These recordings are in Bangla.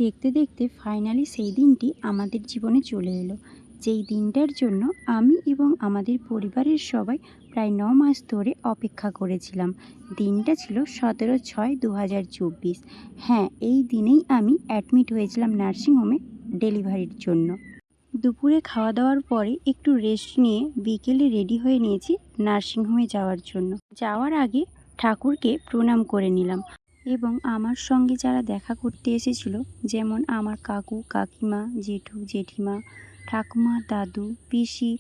দেখতে দেখতে ফাইনালি সেই দিনটি আমাদের জীবনে চলে এলো, যেই দিনটার জন্য আমি এবং আমাদের পরিবারের সবাই প্রায় ৯ মাস ধরে অপেক্ষা করেছিলাম। দিনটা ছিল 17/6/2024। হ্যাঁ, এই দিনেই আমি অ্যাডমিট হয়েছিলাম নার্সিংহোমে ডেলিভারির জন্য। দুপুরে খাওয়া দাওয়ার পরে একটু রেস্ট নিয়ে বিকেলে রেডি হয়ে নিয়েছি নার্সিংহোমে যাওয়ার জন্য। যাওয়ার আগে ঠাকুরকে প্রণাম করে নিলাম এবং আমার সঙ্গে যারা দেখা করতে এসেছিল, যেমন আমার কাকু কাকিমা, জেঠু জেঠিমা, ঠাকুমা, দাদু, পিসি,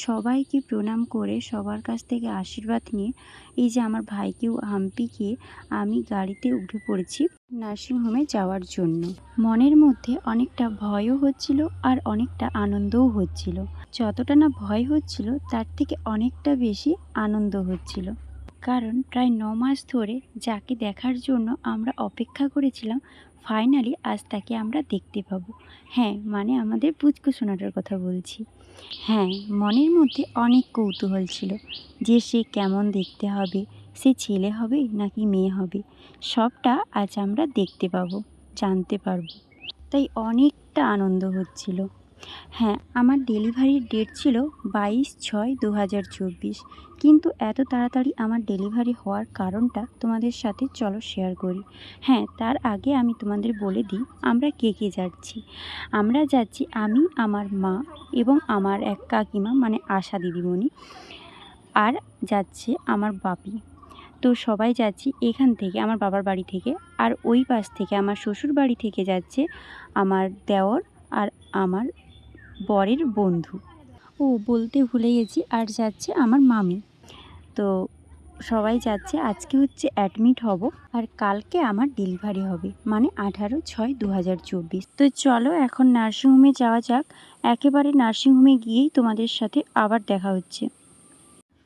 সবাইকে প্রণাম করে সবার কাছ থেকে আশীর্বাদ নিয়ে এই যে আমার ভাইকেও হাম্পিকে আমি গাড়িতে উঠে পড়েছি নার্সিংহোমে যাওয়ার জন্য। মনের মধ্যে অনেকটা ভয়ও হচ্ছিল আর অনেকটা আনন্দও হচ্ছিল। যতটা না ভয় হচ্ছিল তার থেকে অনেকটা বেশি আনন্দ হচ্ছিল, কারণ প্রায় ৯ মাস ধরে যাকে দেখার জন্য আমরা অপেক্ষা করেছিলাম, ফাইনালি আজ তাকে আমরা দেখতে পাবো। হ্যাঁ, মানে আমাদের পুচকু সোনাটার কথা বলছি। হ্যাঁ, মনের মধ্যে অনেক কৌতূহল ছিল যে সে কেমন দেখতে হবে, সে ছেলে হবে নাকি মেয়ে হবে, সবটা আজ আমরা দেখতে পাবো, জানতে পারবো। তাই অনেকটা আনন্দ হচ্ছিল। হ্যাঁ, আমার ডেলিভারির ডেট ছিল 22/6/2024, কিন্তু এত তাড়াতাড়ি আমার ডেলিভারি হওয়ার কারণটা তোমাদের সাথে চলো শেয়ার করি। হ্যাঁ, তার আগে আমি তোমাদের বলে দিই আমরা কে কে যাচ্ছি। আমরা যাচ্ছি আমি, আমার মা এবং আমার এক কাকিমা মানে আশা দিদিমণি, আর যাচ্ছে আমার বাপি। তো সবাই যাচ্ছি এখান থেকে আমার বাবার বাড়ি থেকে, আর ওই পাশ থেকে আমার শ্বশুর বাড়ি থেকে যাচ্ছে আমার দেওর আর আমার বরের বন্ধু। ও বলতে ভুলে গেছি, আর যাচ্ছে আমার মামি। তো সবাই যাচ্ছে। আজকে হচ্ছে অ্যাডমিট হব আর কালকে আমার ডেলিভারি হবে, মানে 18/6/2024। তো চলো এখন নার্সিংহোমে যাওয়া যাক। একেবারে নার্সিংহোমে গিয়েই তোমাদের সাথে আবার দেখা হচ্ছে।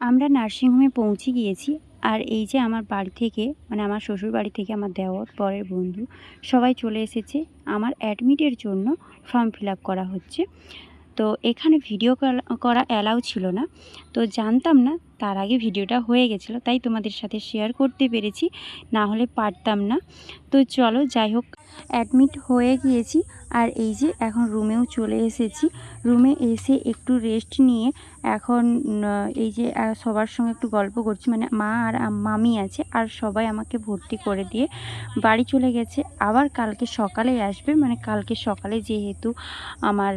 আমরা নার্সিংহোমে পৌঁছে গিয়েছি, আর এই যে আমার বাড়ি থেকে মানে আমার শ্বশুর বাড়ি থেকে আমার দেওর বরের বন্ধু সবাই চলে এসেছে। আমার অ্যাডমিটের জন্য ফর্ম ফিল আপ করা হচ্ছে। তো এখানে ভিডিও করা অ্যালাউ ছিল না, তো জানতাম না, তার আগে ভিডিওটা হয়ে গেছিলো তাই তোমাদের সাথে শেয়ার করতে পেরেছি, না হলে পারতাম না। তো চলো যাই হোক, অ্যাডমিট হয়ে গিয়েছি আর এই যে এখন রুমেও চলে এসেছি। রুমে এসে একটু রেস্ট নিয়ে এখন এই যে সবার সঙ্গে একটু গল্প করছি, মানে মা আর মামি আছে, আর সবাই আমাকে ভর্তি করে দিয়ে বাড়ি চলে গেছে। আবার কালকে সকালেই আসবে, মানে কালকে সকালে যেহেতু আমার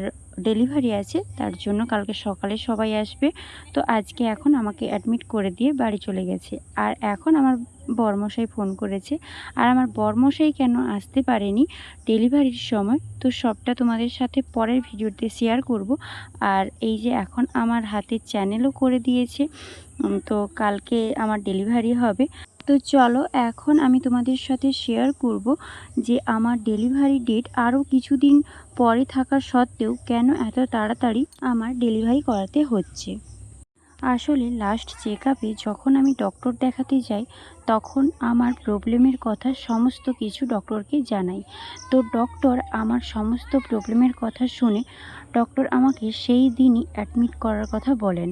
ডেলিভারি আছে তার জন্য কালকে সকালে সবাই আসবে। তো আজকে এখন আমাকে অ্যাডমিট করে দিয়ে বাড়ি চলে গেছে। আর এখন আমার বরমশাই ফোন করেছে, আর আমার বরমশাই কেন আসতে পারেনি ডেলিভারির সময়, তো সবটা তোমাদের সাথে পরের ভিডিওতে শেয়ার করব। আর এই যে এখন আমার হাতে চ্যানেলও করে দিয়েছে, তো কালকে আমার ডেলিভারি হবে। তো চলো এখন আমি তোমাদের সাথে শেয়ার করব যে আমার ডেলিভারি ডেট আরও কিছুদিন পরে থাকা সত্ত্বেও কেন এত তাড়াতাড়ি আমার ডেলিভারি করাতে হচ্ছে। আসলে লাস্ট চেক আপে যখন আমি ডক্টর দেখাতে যাই, তখন আমার প্রবলেমের কথা সমস্ত কিছু ডক্টরকে জানাই। তো ডক্টর আমার সমস্ত প্রবলেমের কথা শুনে ডক্টর আমাকে সেই দিনই অ্যাডমিট করার কথা বলেন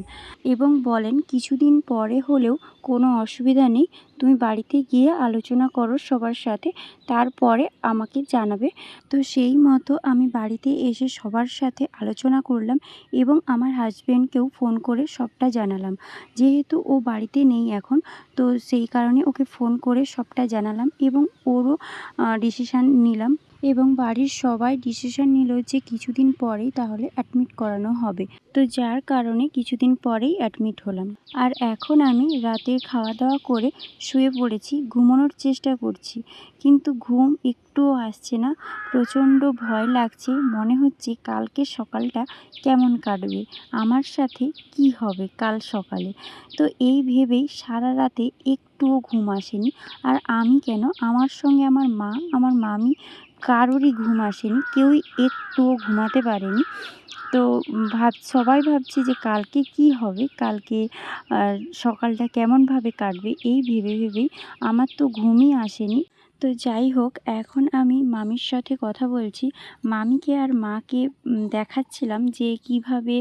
এবং বলেন কিছুদিন পরে হলেও কোনো অসুবিধা নেই, তুমি বাড়িতে গিয়ে আলোচনা করো সবার সাথে, তারপরে আমাকে জানাবে। তো সেই মতো আমি বাড়িতে এসে সবার সাথে আলোচনা করলাম এবং আমার হাজব্যান্ডকেও ফোন করে সবটা জানালাম। যেহেতু ও বাড়িতে নেই এখন, তো সেই কারণে ওকে ফোন করে সবটা জানালাম এবং ওরও ডিসিশান নিলাম, এবং বাড়ির সবাই ডিসিশান নিল যে কিছুদিন পরেই তাহলে অ্যাডমিট করানো হবে। তো যার কারণে কিছুদিন পরেই অ্যাডমিট হলাম। আর এখন আমি রাতে খাওয়া দাওয়া করে শুয়ে পড়েছি, ঘুমানোর চেষ্টা করছি, কিন্তু ঘুম একটুও আসছে না। প্রচণ্ড ভয় লাগছে, মনে হচ্ছে কালকে সকালটা কেমন কাটবে, আমার সাথে কি হবে কাল সকালে। তো এই ভেবেই সারা রাতে একটুও ঘুম আসেনি। আর আমি কেন, আমার সঙ্গে আমার মা, আমার মামি, কারোরই ঘুম আসেনি, কেউই একটুও ঘুমাতে পারেনি। তো সবাই ভাবছে যে কালকে কি হবে, কালকে সকালটা কেমনভাবে কাটবে, এই ভেবে ভেবেই আমার তো ঘুমই আসেনি। তো যাই হোক, এখন আমি মামির সাথে কথা বলছি। মামিকে আর মাকে দেখাচ্ছিলাম যে কিভাবে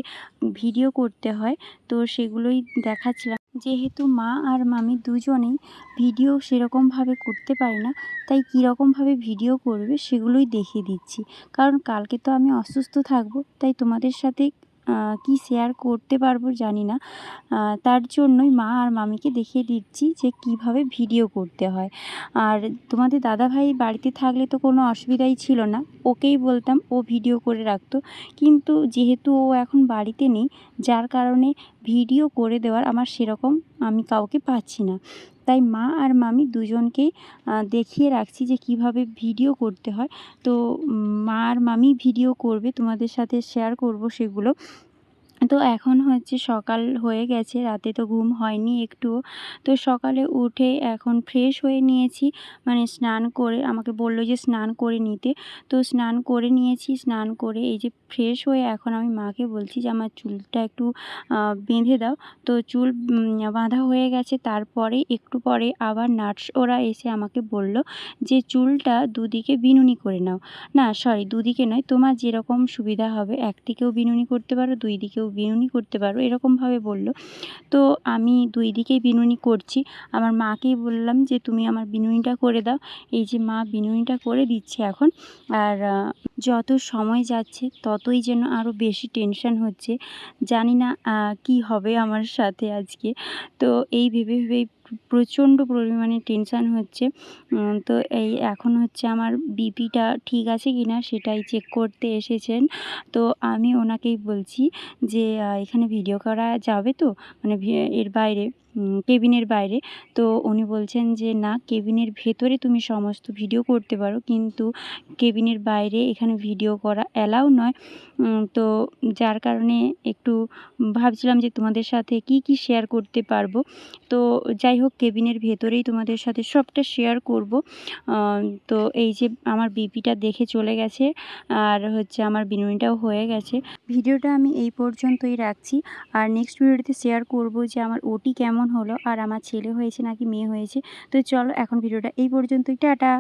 ভিডিও করতে হয়, তো সেগুলোই দেখাচ্ছিলাম। যেহেতু মা আর মামি দুজনেই ভিডিও সেরকমভাবে করতে পারে না, তাই কীরকমভাবে ভিডিও করবে সেগুলোই দেখিয়ে দিচ্ছি। কারণ কালকে তো আমি অসুস্থ থাকবো, তাই তোমাদের সাথে কি শেয়ার করতে পারবো জানি না। তার জন্যই মা আর মামিকে দেখিয়ে দিচ্ছি যে কিভাবে ভিডিও করতে হয়। আর তোমাদের দাদাভাই বাড়িতে থাকলে তো কোনো অসুবিধাই ছিল না, ওকেই বলতাম ও ভিডিও করে রাখতো। কিন্তু যেহেতু ও এখন বাড়িতে নেই, যার কারণে ভিডিও করে দেওয়ার আমার সেরকম আমি কাউকে পাচ্ছি না। তাই মা আর মামি দুজনকেই দেখিয়ে রাখছি যে কিভাবে ভিডিও করতে হয়। তো মা আর মামি ভিডিও করবে, তোমাদের সাথে শেয়ার করব সেগুলো। তো এখন হচ্ছে সকাল হয়ে গেছে, রাতে তো ঘুম হয়নি একটুও। তো সকালে উঠে এখন ফ্রেশ হয়ে নিয়েছি, মানে স্নান করে, আমাকে বলল যে স্নান করে নিতে। তো স্নান করে নিয়েছি, স্নান করে এই যে ফ্রেশ হয়ে এখন আমি মাকে বলছি যে আমার চুলটা একটু বেঁধে দাও। তো চুল বাঁধা হয়ে গেছে। তারপরে একটু পরে আবার নার্স ওরা এসে আমাকে বলল যে চুলটা দুদিকে বিনুনি করে নাও। না সরি, দুদিকে নয়, তোমার যেরকম সুবিধা হবে, একদিকেও বিনুনি করতে পারো, দুই দিকেও বিনুনি করতে পারো, এরকমভাবে বলল। তো আমি দুই দিকেই বিনুনি করছি। আমার মাকেই বললাম যে তুমি আমার বিনুনিটা করে দাও। এই যে মা বিনুনিটা করে দিচ্ছে এখন। আর যত সময় যাচ্ছে ততই যেন আরও বেশি টেনশন হচ্ছে। জানি না কি হবে আমার সাথে আজকে। তো এই ভেবে ভেবেই প্রচণ্ড পরিমাণে টেনশন হচ্ছে। তো এই এখন হচ্ছে আমার বিপিটা ঠিক আছে কি না সেটাই চেক করতে এসেছেন। তো আমি ওনাকেই বলছি যে এখানে ভিডিও করা যাবে তো? মানে এর বাইরে, কেবিনের বাইরে। তো উনি বলছেন যে না, কেবিনের ভেতরে তুমি সমস্ত ভিডিও করতে পারো, কিন্তু কেবিনের বাইরে এখানে ভিডিও করা অ্যালাউ নয়। তো যার কারণে একটু ভাবছিলাম যে তোমাদের সাথে কি শেয়ার করতে পারবো। তো যাই হোক, কেবিনের ভেতরেই তোমাদের সাথে সবটা শেয়ার করব। তো এই যে আমার বিপিটা দেখে চলে গেছে, আর হচ্ছে আমার বিনুনিটাও হয়ে গেছে। ভিডিওটা আমি এই পর্যন্তই রাখছি। আর নেক্সট ভিডিওতে শেয়ার করব যে আমার ওটি কেমন হলো, আর আমার ছেলে হয়েছে নাকি মেয়ে হয়েছে। তো চলো এখন ভিডিওটা এই পর্যন্তই, টাটা।